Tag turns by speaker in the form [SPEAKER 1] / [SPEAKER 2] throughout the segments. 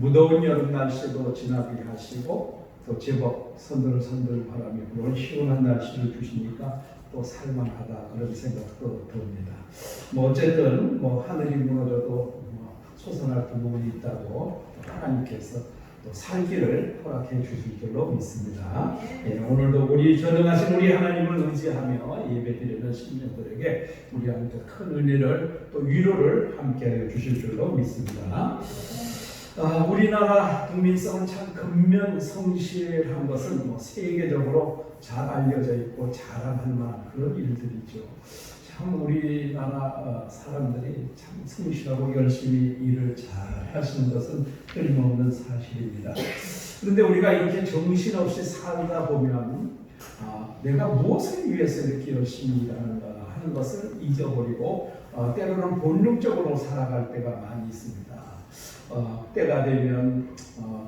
[SPEAKER 1] 무더운 여름 날씨도 지나게 하시고 또 제법 선들선들 바람이 불어온 시원한 날씨를 주시니까 또 살만하다 그런 생각도 듭니다. 뭐 어쨌든 뭐 하늘이 무너져도 뭐 솟아날 구멍이 있다고 하나님께서 또 살기를 허락해 주실 줄로 믿습니다. 예, 오늘도 우리 전능하신 우리 하나님을 의지하며 예배드리는 신령들에게 우리 하나님께 큰 은혜를 또 위로를 함께 주실 줄로 믿습니다. 우리나라 국민성은 참 근면성실한 것은 뭐 세계적으로 잘 알려져 있고 자랑할 만한 그런 일들이죠. 참 우리나라 사람들이 참 성실하고 열심히 일을 잘 하시는 것은 틀림없는 사실입니다. 그런데 우리가 이렇게 정신없이 살다 보면 내가 무엇을 위해서 이렇게 열심히 일하는가 하는 것을 잊어버리고 때로는 본능적으로 살아갈 때가 많이 있습니다. 때가 되면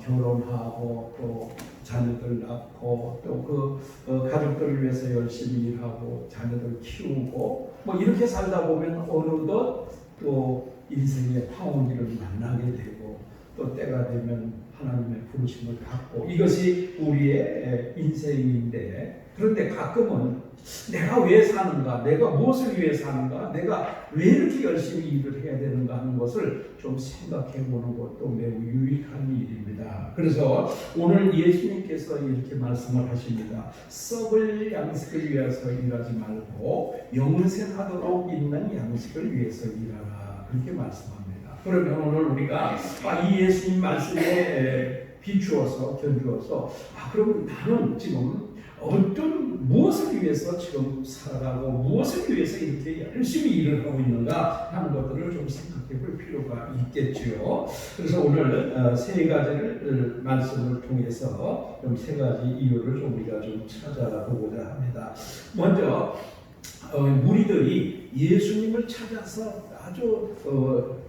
[SPEAKER 1] 결혼하고 또 자녀들 낳고 또 그 가족들을 위해서 열심히 일하고 자녀들 키우고 뭐 이렇게 살다 보면 어느덧 또 인생의 황혼기를 만나게 되고 또 때가 되면 하나님의 부르심을 받고 이것이 우리의 인생인데 그런데 가끔은 내가 왜 사는가, 내가 무엇을 위해 사는가, 내가 왜 이렇게 열심히 일을 해야 되는가 하는 것을 좀 생각해 보는 것도 매우 유익한 일입니다. 그래서 오늘 예수님께서 이렇게 말씀을 하십니다. 썩을 양식을 위해서 일하지 말고 영생하도록 있는 양식을 위해서 일하라. 그렇게 말씀합니다. 그러면 오늘 우리가 이 예수님 말씀에 비추어서 견주어서 그럼 나는 지금 무엇을 위해서 지금 살아가고 무엇을 위해서 이렇게 열심히 일을 하고 있는가 하는 것들을 좀 생각해 볼 필요가 있겠죠. 그래서 오늘 세 가지를 말씀을 통해서 좀 세 가지 이유를 좀 우리가 좀 찾아보고자 합니다. 먼저 무리들이 예수님을 찾아서 아주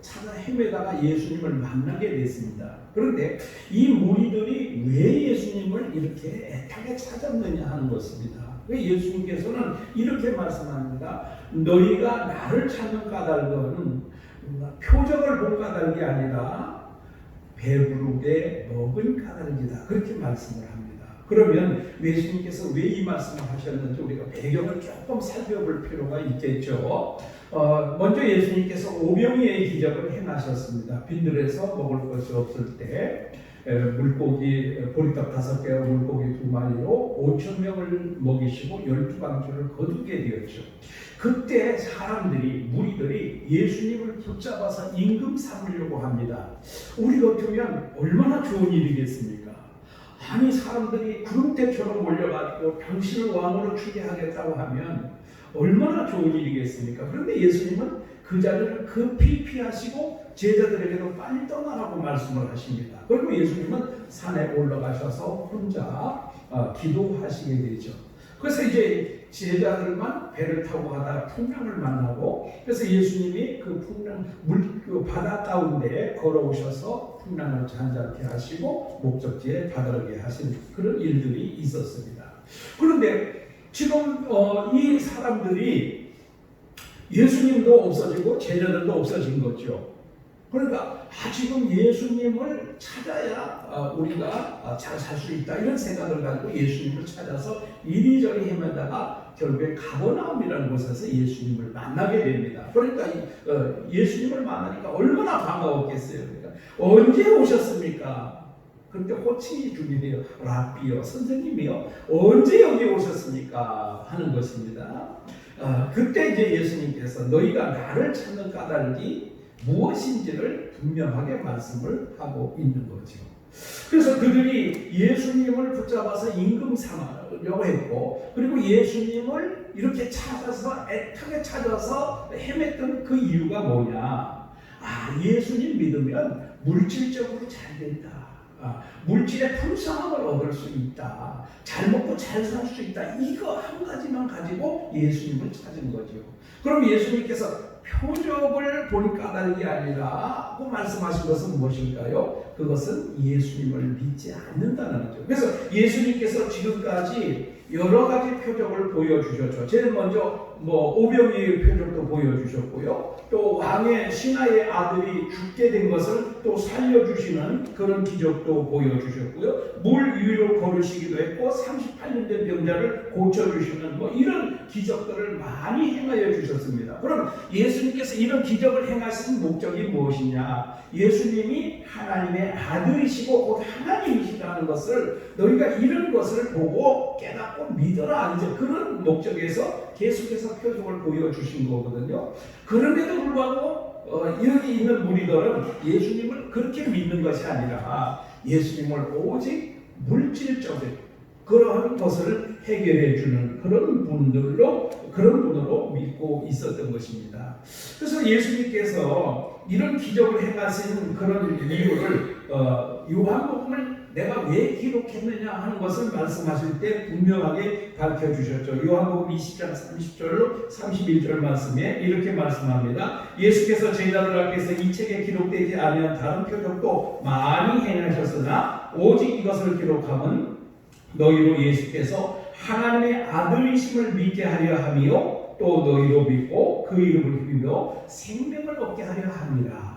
[SPEAKER 1] 찾아 헤매다가 예수님을 만나게 됐습니다. 그런데 이 무리들이 왜 예수님을 이렇게 애타게 찾았느냐 하는 것입니다. 예수님께서는 이렇게 말씀합니다. 너희가 나를 찾는 까닭은 표적을 본 까닭이 아니라 배부르게 먹은 까닭이다. 그렇게 말씀을 합니다. 그러면 예수님께서 왜 이 말씀을 하셨는지 우리가 배경을 조금 살펴볼 필요가 있겠죠. 먼저 예수님께서 오병이의 기적을 행하셨습니다. 빈들에서 먹을 것이 없을 때 물고기 보리떡 5개와 물고기 2마리로 5,000명을 먹이시고 12방주를 거두게 되었죠. 그때 사람들이 무리들이 예수님을 붙잡아서 임금 삼으려고 합니다. 우리 같으면 얼마나 좋은 일이겠습니까? 아니 사람들이 구름대처럼 몰려가지고 당신을 왕으로 추게 하겠다고 하면 얼마나 좋은 일이겠습니까? 그런데 예수님은 그 자리를 급히 피하시고 제자들에게도 빨리 떠나라고 말씀을 하십니다. 그리고 예수님은 산에 올라가셔서 혼자 기도하시게 되죠. 그래서 이제 제자들만 배를 타고 가다가 풍랑을 만나고 그래서 예수님이 그 풍랑 그 바다 가운데 걸어오셔서 풍랑을 잔잔케 하시고 목적지에 다다르게 하신 그런 일들이 있었습니다. 그런데 지금 이 사람들이 예수님도 없어지고 제자들도 없어진 거죠. 그러니까 지금 예수님을 찾아야 우리가 잘 살 수 있다 이런 생각을 가지고 예수님을 찾아서 이리저리 헤매다가 결국에 가버나움이라는 곳에서 예수님을 만나게 됩니다. 그러니까 예수님을 만나니까 얼마나 반가웠겠어요. 그러니까 언제 오셨습니까? 그때 호칭이 준비돼요. 라비요, 선생님이요. 언제 여기 오셨습니까? 하는 것입니다. 그때 이제 예수님께서 너희가 나를 찾는 까닭이 무엇인지를 분명하게 말씀을 하고 있는 거죠. 그래서 그들이 예수님을 붙잡아서 임금 삼으려고 했고 그리고 예수님을 이렇게 찾아서 애타게 찾아서 헤맸던 그 이유가 뭐냐? 예수님 믿으면 물질적으로 잘 된다. 물질의 풍성함을 얻을 수 있다. 잘 먹고 잘 살 수 있다. 이거 한 가지만 가지고 예수님을 찾은 거죠. 그럼 예수님께서 표적을 본 까닭이 아니라 말씀하신 것은 무엇일까요? 그것은 예수님을 믿지 않는다는 거죠. 그래서 예수님께서 지금까지 여러 가지 표적을 보여주셨죠. 제일 먼저 오병이의 표적도 보여주셨고요. 또 왕의 신하의 아들이 죽게 된 것을 또 살려주시는 그런 기적도 보여주셨고요. 물 위로 걸으시기도 했고 38년 된 병자를 고쳐주시는 이런 기적들을 많이 행하여 주셨습니다. 그럼 예수님께서 이런 기적을 행하신 목적이 무엇이냐? 예수님이 하나님의 아들이시고 곧 하나님이시라는 것을 너희가 이런 것을 보고 깨닫고 믿어라, 이제 그런 목적에서 계속해서 표적을 보여주신 거거든요. 그럼에도 불구하고 여기 있는 무리들은 예수님을 그렇게 믿는 것이 아니라 예수님을 오직 물질적인 그런 것을 해결해 주는 그런 분으로 믿고 있었던 것입니다. 그래서 예수님께서 이런 기적을 행하신 그런 이유를 요한복음을 내가 왜 기록했느냐 하는 것을 말씀하실 때 분명하게 밝혀주셨죠. 요한복음 20장 30절로 31절 말씀에 이렇게 말씀합니다. 예수께서 제자들 앞에서 이 책에 기록되지 않은 다른 표적도 많이 행하셨으나 오직 이것을 기록함은 너희로 예수께서 하나님의 아들이심을 믿게 하려 함이요 또 너희로 믿고 그 이름을 힘입어 생명을 얻게 하려 함이라.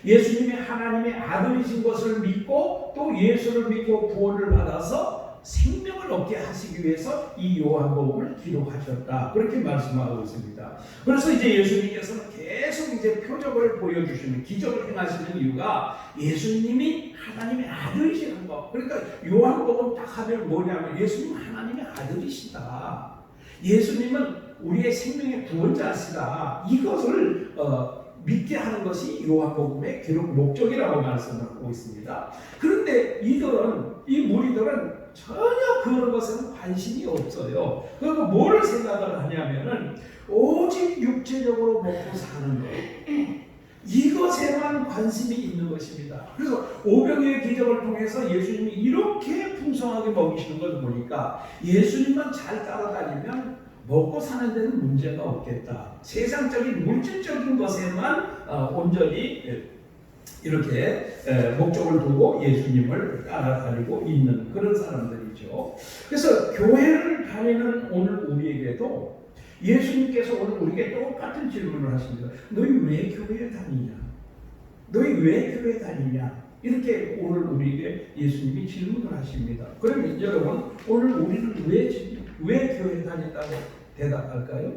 [SPEAKER 1] 예수님이 하나님의 아들이신 것을 믿고 또 예수를 믿고 구원을 받아서 생명을 얻게 하시기 위해서 이 요한복음을 기록하셨다, 그렇게 말씀하고 있습니다. 그래서 이제 예수님께서는 계속 이제 표적을 보여주시는, 기적을 행하시는 이유가 예수님이 하나님의 아들이시는 것. 그러니까 요한복음 딱 하면 뭐냐면 예수님은 하나님의 아들이시다, 예수님은 우리의 생명의 구원자시다, 이것을 믿게 하는 것이 요한복음의 기록 목적이라고 말씀하고 있습니다. 그런데 이 무리들은 전혀 그런 것에는 관심이 없어요. 그리고 뭐를 생각을 하냐면은 오직 육체적으로 먹고 사는 것, 이것에만 관심이 있는 것입니다. 그래서 오병이의 기적을 통해서 예수님이 이렇게 풍성하게 먹이시는 걸 보니까 예수님만 잘 따라다니면 먹고 사는 데는 문제가 없겠다. 세상적인 물질적인 것에만 온전히 이렇게 목적을 두고 예수님을 따라다니고 있는 그런 사람들이죠. 그래서 교회를 다니는 오늘 우리에게도 예수님께서 오늘 우리에게 똑같은 질문을 하십니다. 너희 왜 교회에 다니냐? 너희 왜 교회에 다니냐? 이렇게 오늘 우리에게 예수님이 질문을 하십니다. 그러면 여러분, 오늘 우리는 왜 교회에 다닌다고 대답할까요?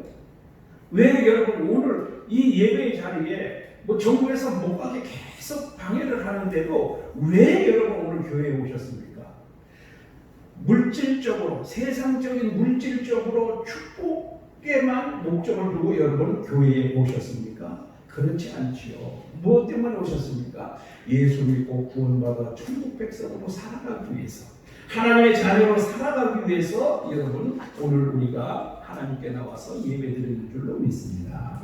[SPEAKER 1] 왜 여러분 오늘 이 예배의 자리에 정부에서 못 가게 계속 방해를 하는데도 왜 여러분 오늘 교회에 오셨습니까? 물질적으로, 세상적인 물질적으로 축복에만 목적을 두고 여러분 교회에 오셨습니까? 그렇지 않지요. 무엇 때문에 오셨습니까? 예수 믿고 구원받아 천국 백성으로 살아가기 위해서, 하나님의 자녀로 살아가기 위해서 여러분 오늘 우리가 하나님께 나와서 예배드리는 줄로 믿습니다.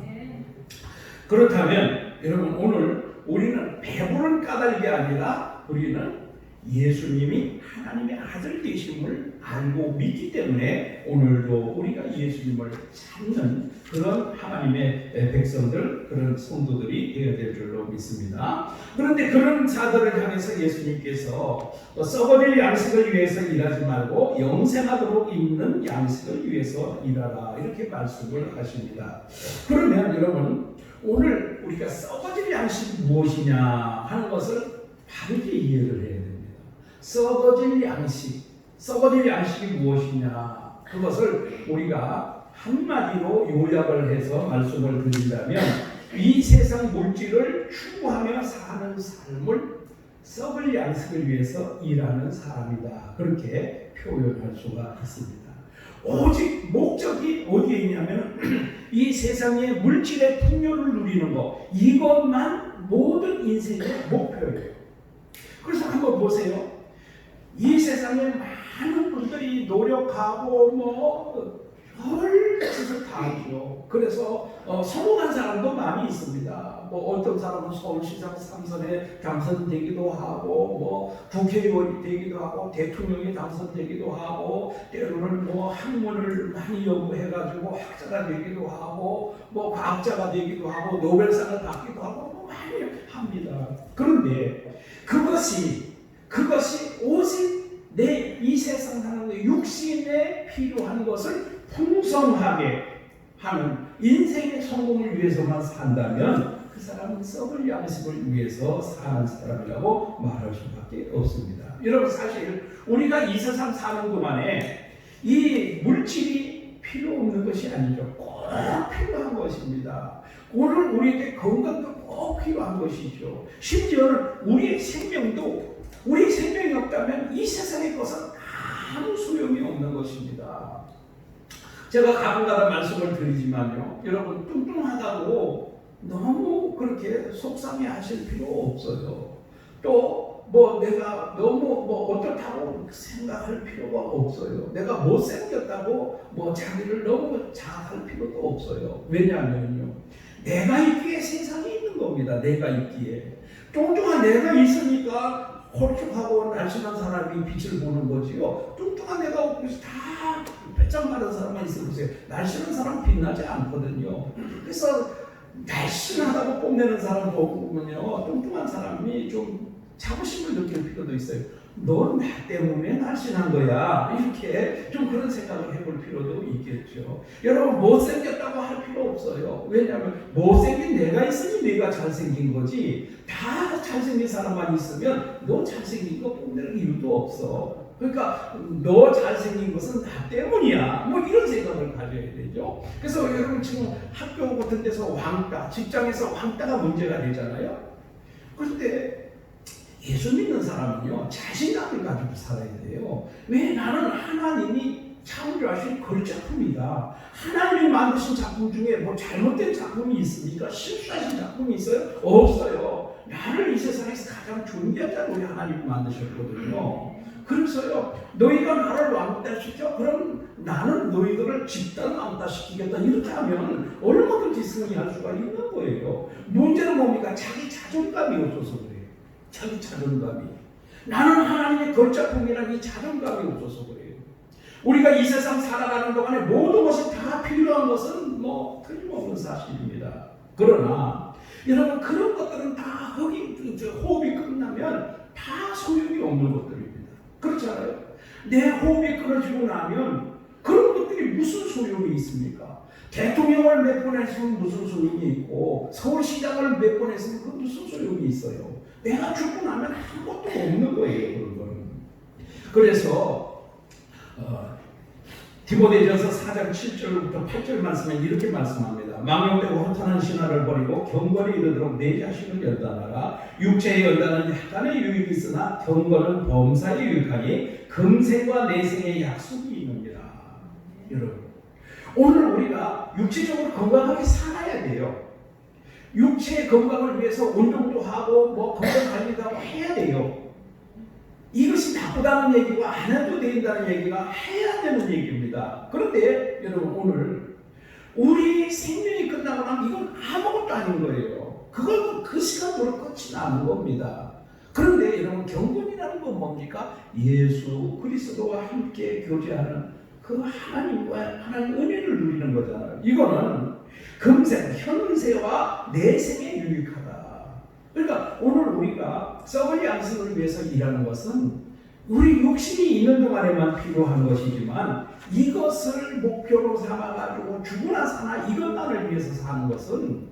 [SPEAKER 1] 그렇다면 여러분 오늘 우리는 배부른 까닭이 아니라 우리는 예수님이 하나님의 아들 되심을 알고 믿기 때문에 오늘도 우리가 예수님을 찾는 그런 하나님의 백성들, 그런 성도들이 되어야 될 줄로 믿습니다. 그런데 그런 자들을 향해서 예수님께서 썩어질 양식을 위해서 일하지 말고 영생하도록 있는 양식을 위해서 일하라, 이렇게 말씀을 하십니다. 그러면 여러분 오늘 우리가 썩어질 양식이 무엇이냐 하는 것을 바르게 이해를 해야 됩니다. 썩어질 양식이 무엇이냐, 그것을 우리가 한마디로 요약을 해서 말씀을 드린다면 이 세상 물질을 추구하며 사는 삶을 썩을 양식을 위해서 일하는 사람이다, 그렇게 표현할 수가 있습니다. 오직 목적이 어디에 있냐면 이 세상의 물질의 풍요를 누리는 것, 이것만 모든 인생의 목표예요. 그래서 한번 보세요. 이 세상에 많은 분들이 노력하고 별 짓을 다 하죠. 그래서 성공한 사람도 많이 있습니다. 어떤 사람은 서울시장 3선에 당선되기도 하고 국회의원이 되기도 하고 대통령이 당선되기도 하고 때로는 학문을 많이 연구해가지고 학자가 되기도 하고 과학자가 되기도 하고 노벨상을 받기도 하고 많이 합니다. 그런데 그것이 오직 이 세상 사는 육신에 필요한 것을 풍성하게 하는 인생의 성공을 위해서만 산다면 그 사람은 썩을 양식을 위해서 사는 사람이라고 말할 수밖에 없습니다. 여러분, 사실 우리가 이 세상 사는 동안에 이 물질이 필요 없는 것이 아니죠. 꼭 필요한 것입니다. 오늘 우리에게 건강도 꼭 필요한 것이죠. 심지어는 우리의 생명도, 우리 생명이 없다면 이 세상의 것은 아무 소용이 없는 것입니다. 제가 가끔가다 말씀을 드리지만요, 여러분, 뚱뚱하다고 너무 그렇게 속상해 하실 필요 없어요. 또 내가 너무 어떻다고 생각할 필요가 없어요. 내가 못생겼다고 자기를 너무 자학할 필요도 없어요. 왜냐하면요, 내가 있기에 세상이 있는 겁니다. 내가 있기에. 뚱뚱한 내가 있으니까 홀쭉하고 날씬한 사람이 빛을 보는 거지요. 뚱뚱한 내가 없고 다 빼짝 마른 사람만 있어보세요. 날씬한 사람은 빛나지 않거든요. 그래서 날씬하다고 뽐내는 사람 보면요, 뚱뚱한 사람이 좀 자부심을 느낄 필요도 있어요. 넌 나 때문에 날씬한 거야. 이렇게 좀 그런 생각을 해볼 필요도 있겠죠. 여러분, 못생겼다고 할 필요 없어요. 왜냐하면 못생긴 내가 있으니 내가 잘생긴 거지, 다 잘생긴 사람만 있으면 너 잘생긴 거 뽐낼 이유도 없어. 그러니까 너 잘생긴 것은 나 때문이야. 이런 생각을 가져야 되죠. 그래서 여러분, 지금 학교 같은 데서 왕따, 직장에서 왕따가 문제가 되잖아요. 그런데 예수 믿는 사람은요, 자신감을 가지고 살아야 돼요. 왜? 나는 하나님이 창조하신 걸작품이다. 하나님이 만드신 작품 중에 잘못된 작품이 있습니까? 실수하신 작품이 있어요? 없어요. 나를 이 세상에서 가장 존귀한 자로 우리 하나님이 만드셨거든요. 그래서요, 너희가 나를 왕따시켜? 그럼 나는 너희들을 집단 왕따시키겠다. 이렇게 하면 얼마든지 승리할 수가 있는 거예요. 문제는 뭡니까? 자기 자존감이 없어서 그래요. 자기 자존감이. 나는 하나님의 걸작품이라는 이 자존감이 없어서 그래요. 우리가 이 세상 살아가는 동안에 모든 것이 다 필요한 것은 틀림없는 사실입니다. 그러나 여러분, 그런 것들은 다 호흡이 끝나면 다 소용이 없는 것들입니다. 그렇지 않아요? 내 호흡이 끊어지고 나면 그런 것들이 무슨 소용이 있습니까? 대통령을 몇 번 했으면 무슨 소용이 있고, 서울시장을 몇 번 했으면 그 무슨 소용이 있어요? 내가 죽고 나면 아무것도 없는 거예요, 그런 거는. 그래서 디모데전서 4장 7절부터 8절 말씀에 이렇게 말씀합니다. 망령되고 허탄한 신화를 버리고 경건에 이르도록 내 자신을 연단하라. 육체의 연단은 약간의 유익이 있으나 경건은 범사에 유익하니 금생과 내생의 약속이 있느니라. 여러분, 오늘 우리가 육체적으로 건강하게 살아야 돼요. 육체의 건강을 위해서 운동도 하고 건강 관리도 하고 해야 돼요. 이것이 나쁘다는 얘기가 안 해도 된다는 얘기가 해야 되는 얘기입니다. 그런데 여러분, 오늘 우리 생명이 끝나고 나면 이건 아무것도 아닌 거예요. 그건 그 시간으로 끝이 나는 겁니다. 그런데 여러분, 경건이라는 건 뭡니까? 예수 그리스도와 함께 교제하는 그 하나님과 하나님의 은혜를 누리는 거잖아요. 이거는 금생, 현세와 내생에 유익하다. 그러니까 오늘 우리가 썩을 양식을 위해서 일하는 것은 우리 욕심이 있는 동안에만 필요한 것이지만, 이것을 목표로 삼아가지고 죽으나 사나 이것만을 위해서 사는 것은,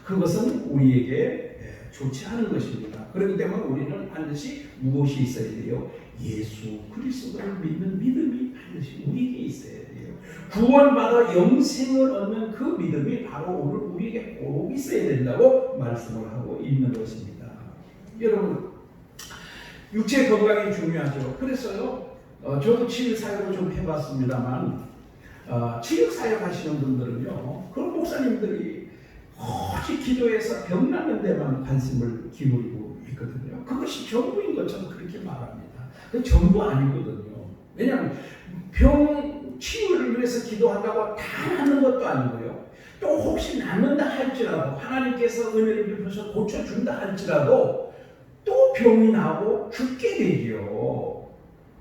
[SPEAKER 1] 그것은 우리에게 좋지 않은 것입니다. 그렇기 때문에 우리는 반드시 무엇이 있어야 돼요? 예수 그리스도를 믿는 믿음이 반드시 우리에게 있어야 돼요. 구원받아 영생을 얻는 그 믿음이 바로 오늘 우리에게 꼭 있어야 된다고 말씀을 하고 있는 것입니다. 여러분, 육체 건강이 중요하죠. 그래서요, 저도 치유사역을 좀 해봤습니다만, 치유사역 하시는 분들은요, 그런 목사님들이 오직 기도해서 병나는 데만 관심을 기울이고 있거든요. 그것이 전부인 것처럼 그렇게 말합니다. 그게 전부 아니거든요. 왜냐하면 병 치유를 위해서 기도한다고 다 낫는 것도 아니고요. 또 혹시 낫는다 할지라도, 하나님께서 은혜를 베풀어서 고쳐준다 할지라도 또 병이 나고 죽게 되지요.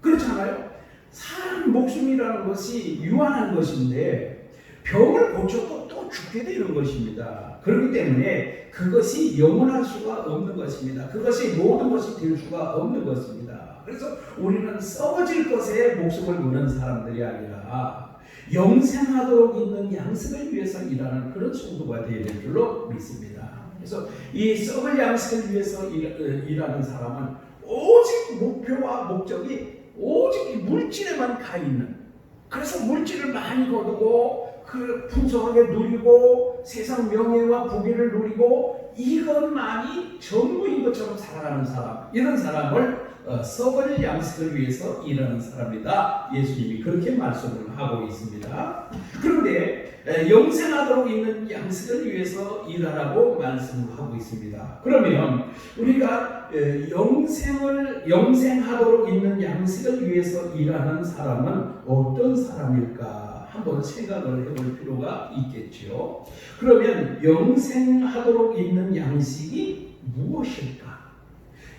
[SPEAKER 1] 그렇잖아요. 사람 목숨이라는 것이 유한한 것인데 병을 고쳐도 또 죽게 되는 것입니다. 그렇기 때문에 그것이 영원할 수가 없는 것입니다. 그것이 모든 것이 될 수가 없는 것입니다. 그래서 우리는 썩어질 것에 목숨을 거는 사람들이 아니라 영생하도록 있는 양식을 위해서 일하는 그런 성도가 되어야 될 줄로 믿습니다. 그래서 이 썩을 양식을 위해서 일하는 사람은 오직 목표와 목적이 오직 이 물질에만 가 있는, 그래서 물질을 많이 거두고 그 풍성하게 누리고 세상 명예와 부귀를 누리고 이것만이 전부인 것처럼 살아가는 사람, 이런 사람을 썩을 양식을 위해서 일하는 사람이다. 예수님이 그렇게 말씀을 하고 있습니다. 그런데 영생하도록 있는 양식을 위해서 일하라고 말씀을 하고 있습니다. 그러면 우리가 영생하도록 있는 양식을 위해서 일하는 사람은 어떤 사람일까 한번 생각을 해볼 필요가 있겠죠. 그러면 영생하도록 있는 양식이 무엇일까?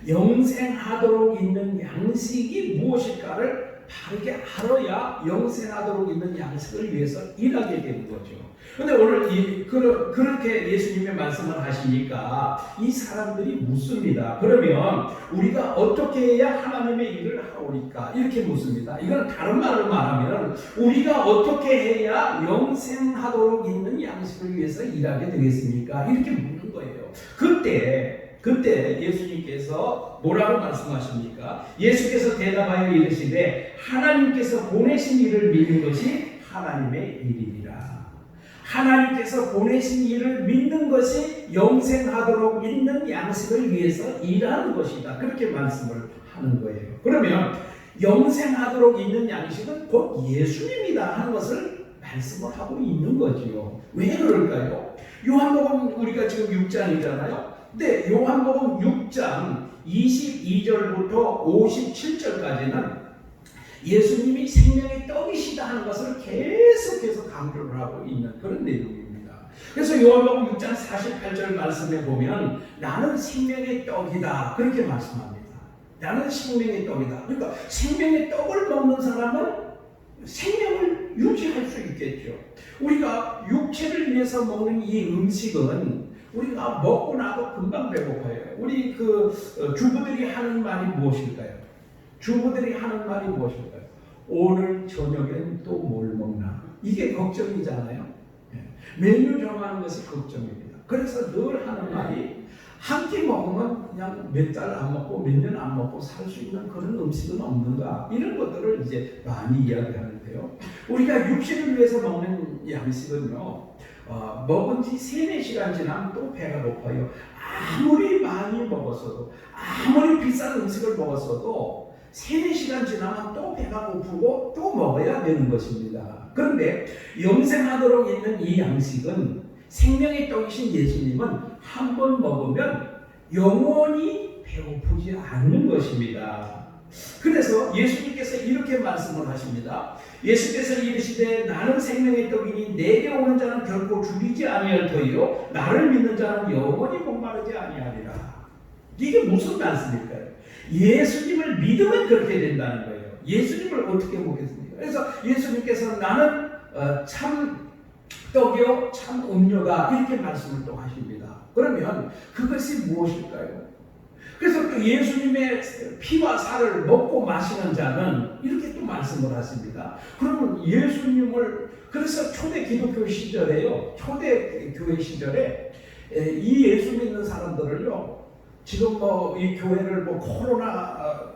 [SPEAKER 1] 영생하도록 있는 양식이 무엇일까를 바르게 알아야 영생하도록 있는 양식을 위해서 일하게 되는 거죠. 그런데 오늘 그렇게 예수님의 말씀을 하시니까 이 사람들이 묻습니다. 그러면 우리가 어떻게 해야 하나님의 일을 하오리까? 이렇게 묻습니다. 이건 다른 말로 말하면 우리가 어떻게 해야 영생하도록 있는 양식을 위해서 일하게 되겠습니까? 이렇게 묻는 거예요. 그때 예수님께서 뭐라고 말씀하십니까? 예수께서 대답하여 이르시되 하나님께서 보내신 일을 믿는 것이 하나님의 일이니라. 하나님께서 보내신 일을 믿는 것이 영생하도록 있는 양식을 위해서 일하는 것이다. 그렇게 말씀을 하는 거예요. 그러면 영생하도록 있는 양식은 곧 예수님이다 하는 것을 말씀을 하고 있는 거지요. 왜 그럴까요? 요한복음 우리가 지금 6장이잖아요. 근데 요한복음 6장 22절부터 57절까지는 예수님이 생명의 떡이시다 하는 것을 계속해서 강조를 하고 있는 그런 내용입니다. 그래서 요한복음 6장 48절 말씀에 보면 나는 생명의 떡이다 그렇게 말씀합니다. 나는 생명의 떡이다. 그러니까 생명의 떡을 먹는 사람은 생명을 유지할 수 있겠죠. 우리가 육체를 위해서 먹는 이 음식은 우리가 먹고 나도 금방 배고파요. 우리 주부들이 하는 말이 무엇일까요? 주부들이 하는 말이 무엇일까요? 오늘 저녁엔 또 뭘 먹나? 이게 걱정이잖아요. 메뉴 정하는 것이 걱정입니다. 그래서 늘 하는 말이 한 끼 먹으면 그냥 몇 달 안 먹고 몇 년 안 먹고 살 수 있는 그런 음식은 없는가? 이런 것들을 이제 많이 이야기하는데요. 우리가 육신을 위해서 먹는 양식은요. 먹은 지 3-4시간 지나면 또 배가 고파요. 아무리 많이 먹었어도 아무리 비싼 음식을 먹었어도 3-4시간 지나면 또 배가 고프고 또 먹어야 되는 것입니다. 그런데 영생하도록 있는 이 양식은 생명의 떡이신 예수님은 한 번 먹으면 영원히 배고프지 않는 것입니다. 그래서 예수님께서 이렇게 말씀을 하십니다. 예수께서 이르시되 나는 생명의 떡이니 내게 오는 자는 결코 죽이지 아니할 터이요 나를 믿는 자는 영원히 목마르지 아니하리라. 이게 무슨 말씀일까요? 예수님을 믿으면 그렇게 된다는 거예요. 예수님을 어떻게 보겠습니까? 그래서 예수님께서 나는 참 떡이요 참 음료다 이렇게 말씀을 또 하십니다. 그러면 그것이 무엇일까요? 그래서 또 예수님의 피와 살을 먹고 마시는 자는 이렇게 또 말씀을 하십니다. 그러면 그래서 초대 기독교 시절에요. 초대 교회 시절에 이 예수 믿는 사람들을요. 지금 이 교회를 코로나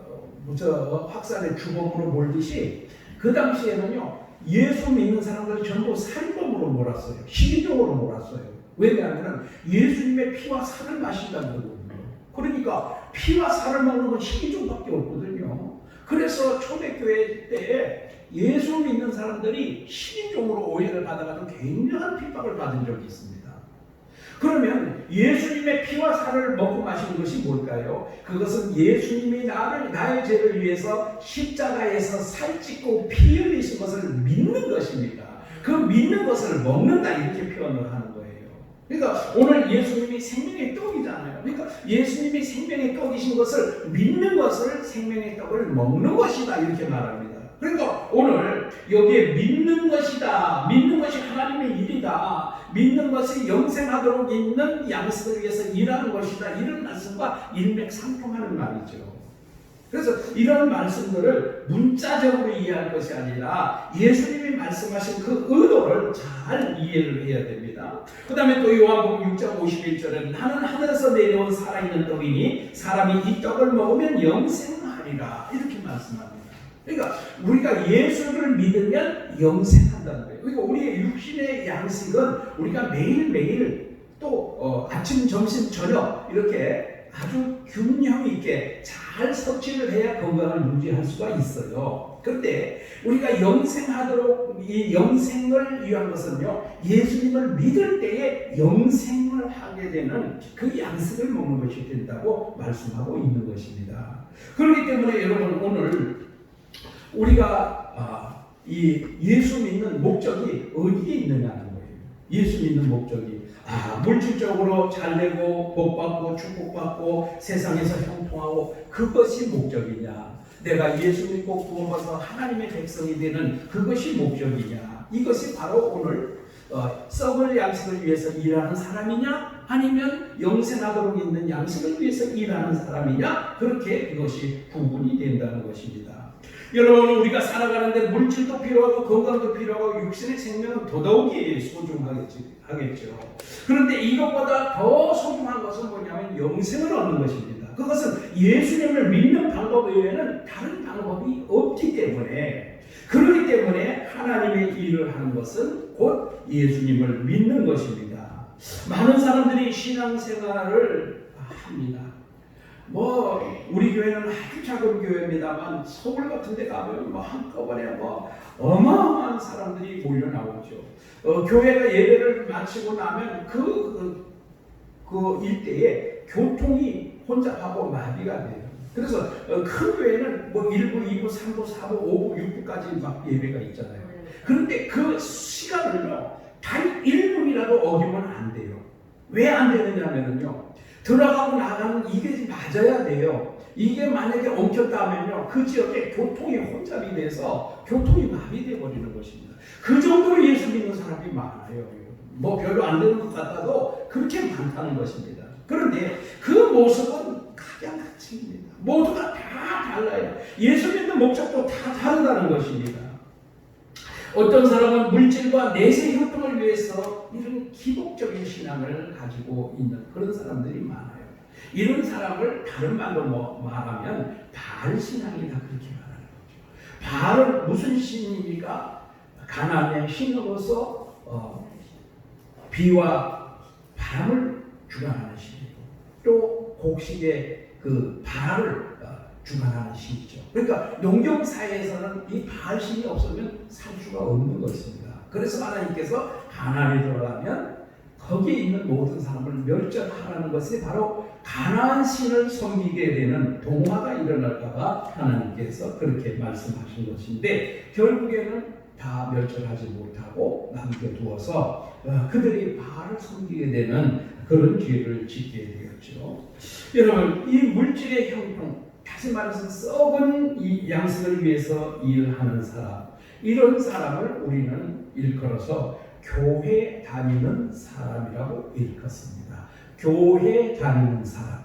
[SPEAKER 1] 확산의 주범으로 몰듯이 그 당시에는요. 예수 믿는 사람들 전부 살인범으로 몰았어요. 시기적으로 몰았어요. 왜냐하면 예수님의 피와 살을 마신다는 거거든요. 그러니까 피와 살을 먹는 건 시기종밖에 없거든요. 그래서 초대교회 때에 예수 믿는 사람들이 시기종으로 오해를 받아가지고 굉장한 핍박을 받은 적이 있습니다. 그러면 예수님의 피와 살을 먹고 마시는 것이 뭘까요? 그것은 예수님이 나의 죄를 위해서 십자가에서 살찢고 피 흘리신 것을 믿는 것입니다. 그 믿는 것을 먹는다 이렇게 표현을 하는 거예요. 그러니까 오늘 예수님이 생명의 떡이잖아요. 그러니까 예수님이 생명의 떡이신 것을 믿는 것을 생명의 떡을 먹는 것이다 이렇게 말합니다. 그러니까 오늘 여기에 믿는 것이다, 믿는 것이 하나님의 일이다, 믿는 것이 영생하도록 있는 양식을 위해서 일하는 것이다, 이런 말씀과 일맥상통하는 말이죠. 그래서 이런 말씀들을 문자적으로 이해할 것이 아니라 예수님이 말씀하신 그 의도를 잘 이해를 해야 됩니다. 그 다음에 또 요한복음 6장 51절에 나는 하늘에서 내려온 살아있는 떡이니 사람이 이 떡을 먹으면 영생하리라, 이렇게 말씀합니다. 그러니까 우리가 예수를 믿으면 영생한다는 거예요. 그러니까 우리의 육신의 양식은 우리가 매일매일 또 아침, 점심, 저녁 이렇게 아주 균형 있게 잘 섭취를 해야 건강을 유지할 수가 있어요. 그런데 우리가 영생하도록, 이 영생을 위한 것은요, 예수님을 믿을 때에 영생을 하게 되는 그 양식을 먹는 것이 된다고 말씀하고 있는 것입니다. 그렇기 때문에 여러분, 오늘 우리가 이 예수 믿는 목적이 어디에 있느냐는 거예요. 예수 믿는 목적이 물질적으로 잘되고 복받고 축복받고 세상에서 형통하고 그것이 목적이냐, 내가 예수 믿고 구원받아서 하나님의 백성이 되는 그것이 목적이냐, 이것이 바로 오늘 썩을 양식을 위해서 일하는 사람이냐, 아니면 영생하도록 있는 양식을 위해서 일하는 사람이냐, 그렇게 그것이 구분이 된다는 것입니다. 여러분, 우리가 살아가는데 물질도 필요하고 건강도 필요하고 육신의 생명은 더더욱이 소중하겠죠. 그런데 이것보다 더 소중한 것은 뭐냐면 영생을 얻는 것입니다. 그것은 예수님을 믿는 방법 외에는 다른 방법이 없기 때문에, 그렇기 때문에 하나님의 일을 하는 것은 곧 예수님을 믿는 것입니다. 많은 사람들이 신앙생활을 합니다. 우리 교회는 아주 작은 교회입니다만 서울 같은 데 가면 한꺼번에 어마어마한 사람들이 몰려 나오죠. 교회가 예배를 마치고 나면 그 일대에 교통이 혼잡하고 마비가 돼요. 그래서 큰 교회는 1부, 2부, 3부, 4부, 5부, 6부까지 막 예배가 있잖아요. 그런데 그 시간을요, 단 1분이라도 어기면 안 돼요. 왜 안 되느냐면요, 들어가고 나가는 이게 맞아야 돼요. 이게 만약에 엉켰다 하면요, 그 지역에 교통이 혼잡이 돼서 교통이 마비되어 버리는 것입니다. 그 정도로 예수 믿는 사람이 많아요. 별로 안 되는 것 같아도 그렇게 많다는 것입니다. 그런데 그 모습은 각양각색입니다. 모두가 다 달라요. 예수 믿는 목적도 다 다르다는 것입니다. 어떤 사람은 물질과 내세 효통을 위해서 이런 기복적인 신앙을 가지고 있는 그런 사람들이 많아요. 이런 사람을 다른 말로 말하면 바알 신앙이다, 그렇게 말하는 거죠. 바알은 무슨 신입니까? 가나안의 신으로서 비와 바람을 주관하는 신이고, 또 곡식의 그 바알을 주관하는 신이죠. 그러니까 농경사회에서는 이 바알 신이 없으면 살 수가 없는 것입니다. 그래서 하나님께서 가나안에 들어가면 거기에 있는 모든 사람을 멸절하라는 것이 바로 가나안 신을 섬기게 되는 동화가 일어날까봐 하나님께서 그렇게 말씀하신 것인데, 결국에는 다 멸절하지 못하고 남겨두어서 그들이 바알을 섬기게 되는 그런 죄를 짓게 되었죠. 여러분, 이 물질의 형통, 다시 말해서 썩은 이 양식을 위해서 일하는 사람, 이런 사람을 우리는 일컬어서 교회 다니는 사람이라고 일컫습니다. 교회 다니는 사람.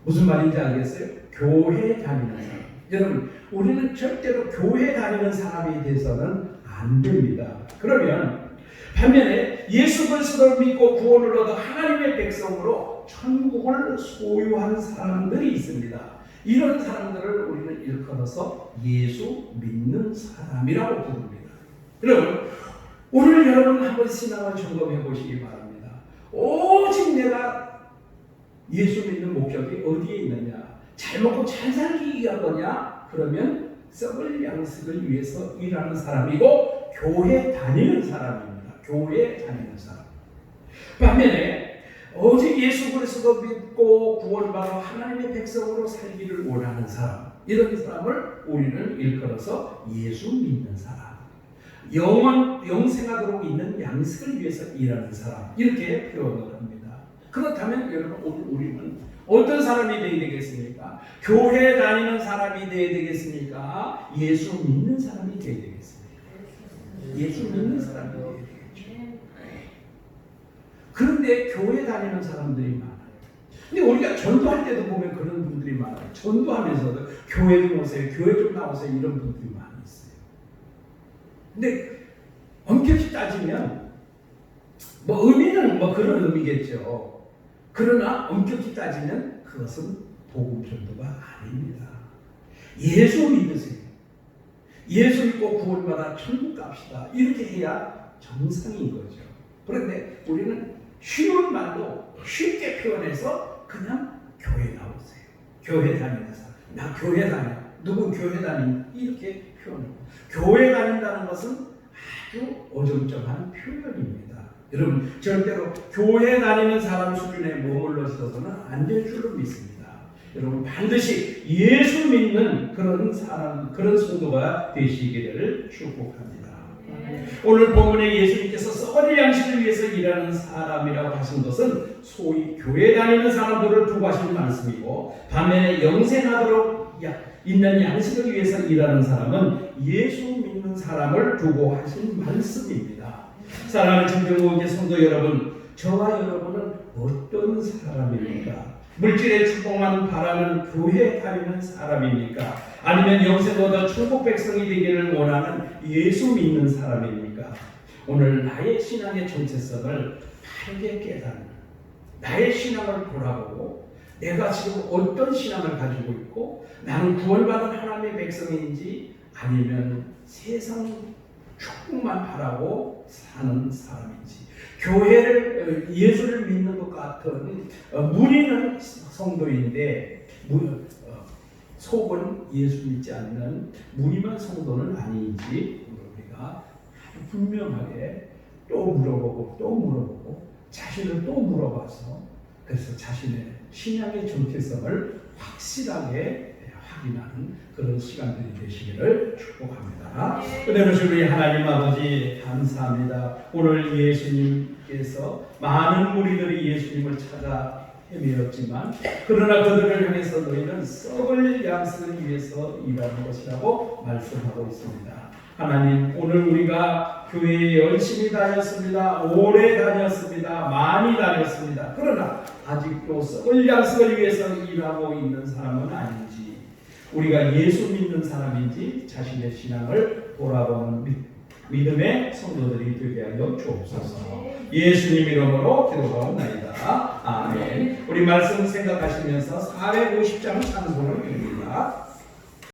[SPEAKER 1] 무슨 말인지 알겠어요? 교회 다니는 사람. 여러분, 우리는 절대로 교회 다니는 사람이 돼서는 안 됩니다. 그러면 반면에 예수 그리스도를 믿고 구원을 얻어 하나님의 백성으로 천국을 소유한 사람들이 있습니다. 이런 사람들을 우리는 일컬어서 예수 믿는 사람이라고 부릅니다. 여러분, 오늘 여러분 한번 신앙을 점검해 보시기 바랍니다. 오직 내가 예수 믿는 목적이 어디에 있느냐? 잘 먹고 잘 살기 위한 거냐? 그러면 썩을 양식을 위해서 일하는 사람이고 교회 다니는 사람입니다. 교회 다니는 사람. 반면에 오직 예수 그리스도 믿고 구원받아 하나님의 백성으로 살기를 원하는 사람, 이런 사람을 우리는 일컬어서 예수 믿는 사람, 영생하도록 있는 양식을 위해서 일하는 사람, 이렇게 표현을 합니다. 그렇다면 여러분, 오늘 우리는 어떤 사람이 되어야 되겠습니까? 교회 다니는 사람이 되어야 되겠습니까? 예수 믿는 사람이 되어야 되겠습니까? 예수 믿는 사람이 되어야 되겠죠. 그런데 교회 다니는 사람들이 많아요. 근데 우리가 전도할 때도 보면 그런 분들이 많아요. 전도하면서도 교회 좀 오세요, 교회 좀 나오세요, 이런 분들이 많이 있어요. 근데 엄격히 따지면 뭐 의미는 뭐 그런 의미겠죠. 그러나 엄격히 따지면 그것은 복음 전도가 아닙니다. 예수 믿으세요. 예수 믿고 구원받아 천국 갑시다. 이렇게 해야 정상인 거죠. 그런데 우리는 쉬운 말로 쉽게 표현해서 그냥 교회 나오세요. 교회 다니는 사람. 나 교회 다녀. 누구 교회 다닌다. 이렇게 표현합니다. 교회 다닌다는 것은 아주 어정쩡한 표현입니다. 여러분 절대로 교회 다니는 사람 수준에 머물러 있어서는 안 될 줄로 믿습니다. 여러분 반드시 예수 믿는 그런 사람, 그런 성도가 되시기를 축복합니다. 오늘 본문에 예수님께서 썩을 양식을 위해서 일하는 사람이라고 하신 것은 소위 교회 다니는 사람들을 두고 하신 말씀이고, 반면에 영생하도록 있는 양식을 위해서 일하는 사람은 예수 믿는 사람을 두고 하신 말씀입니다. 사랑하는 청정교회 성도 여러분, 저와 여러분은 어떤 사람입니까? 물질에 추구만 바라는 교회 다니는 사람입니까? 아니면 영생 얻어 천국 백성이 되기를 원하는 예수 믿는 사람입니까? 오늘 나의 신앙의 정체성을 바르게 깨닫는, 나의 신앙을 돌아보고 내가 지금 어떤 신앙을 가지고 있고, 나는 구원받은 하나님의 백성인지 아니면 세상 축복만 바라고 사는 사람인지, 교회를 예수를 믿는 것 같은 무리는 성도인데 속은 예수 믿지 않는 무리만 성도는 아닌지 우리가 아주 분명하게 또 물어보고 자신을 또 물어봐서, 그래서 자신의 신앙의 정체성을 확실하게 확인하는 그런 시간들이 되시기를 축복합니다. 은혜로우신 우리 하나님 아버지 감사합니다. 오늘 예수님께서 많은 무리들이 예수님을 찾아 헤매었지만, 그러나 그들을 향해서 너희는 썩을 양식을 위해서 일하는 것이라고 말씀하고 있습니다. 하나님, 오늘 우리가 교회에 열심히 다녔습니다. 오래 다녔습니다. 많이 다녔습니다. 그러나 아직도 썩을 양식을 위해서 일하고 있는 사람은 아닌지, 우리가 예수 믿는 사람인지 자신의 신앙을 돌아보는 믿음의 성도들이 되게 하여 주옵소서. 예수님 이름으로 기도하옵나이다. 아멘. 우리 말씀 생각하시면서 450장 찬송을 드립니다.